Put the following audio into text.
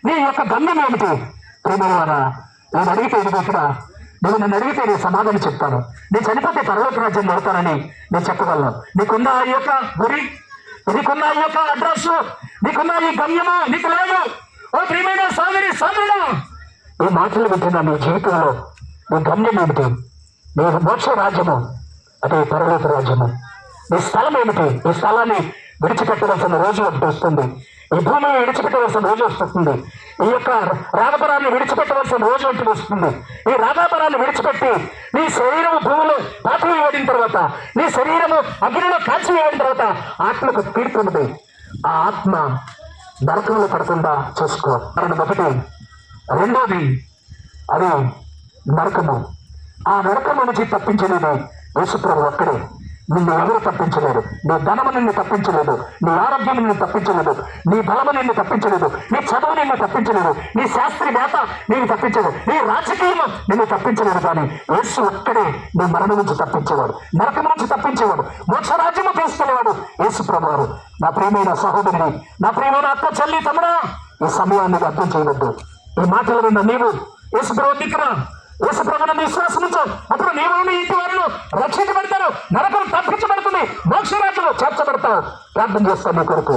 నీ యొక్క గమ్యం ఏమిటి? ప్రేమవారా, నేను అడిగితే ఇది ఇక్కడ నువ్వు నన్ను అడిగితే నేను సమాధానం చెప్తాను. నేను చనిపోతే పరలోక రాజ్యం పెడతానని నేను చెప్పగలను. నీకున్న ఈ యొక్క గురి, నీకున్న ఈ యొక్క అడ్రస్, నీకున్న ఈ గమ్యము నీకు లేదు. ఓ ప్రియమైన సోదరి సోదరుడా, ఈ మాటలు వింటున్నా నీ జీవితంలో నీ గమ్యం ఏమిటి? నీ మోక్ష రాజ్యము, అదే పరలోక రాజ్యము. నీ స్థలం ఏమిటి? ఈ స్థలాన్ని విడిచిపెట్టవలసిన రోజు ఒకటి వస్తుంది. ఈ భూమిని విడిచిపెట్టవలసిన రోజు వస్తుంది. ఈ యొక్క రాగపరాన్ని విడిచిపెట్టవలసిన రోజు ఒకటి వస్తుంది. ఈ రాగాపరాన్ని విడిచిపెట్టి నీ శరీరము భూమిలో పాతి వేయబడిన తర్వాత, నీ శరీరము అగ్నిలో కాల్చి వేయబడిన తర్వాత ఆత్మకు తీర్పు ఉంది. ఆ ఆత్మ నరకంలో పడకుండా చూసుకో. మరణం ఒకటి. రెండోది అది నరకము. ఆ నరకము నుంచి తప్పించలేదు యేసుప్రభు ఒక్కడే. నిన్ను ఎవరు తప్పించలేరు. నీ ధనము నిన్ను తప్పించలేదు, నీ ఆరోగ్యం నిన్ను తప్పించలేదు, నీ బలము నిన్ను తప్పించలేదు, నీ చదువు నిన్ను తప్పించలేదు, నీ శాస్త్రీయత నిన్ను తప్పించలేదు, నీ రాజకీయము నిన్ను తప్పించలేదు. కానీ యేసు ఒక్కడే నీ మరణం నుంచి తప్పించేవాడు, నరకం నుంచి తప్పించేవాడు, మోక్షరాజ్యము తీసుకునేవాడు యేసు ప్రభువారు. నా ప్రియమైన సహోదరుని, నా ప్రియమైన అక్క చెల్లి తమ్ముడా, ఈ సమయాన్ని అర్థం చేయవద్దు. ఈ మాటలు విన్న నీవు యేసు ప్రభు దిక్కురా, యేసు ప్రభువుని విశ్వాసించు. అప్పుడు నీవు నీ ఇంటి వారిలో రక్షించబడతారు, నరకం తప్పించబడుతుంది, మోక్షరాజ్యంలో చేర్చబడతావు. ప్రార్థన చేస్తాను నీ కొరకు.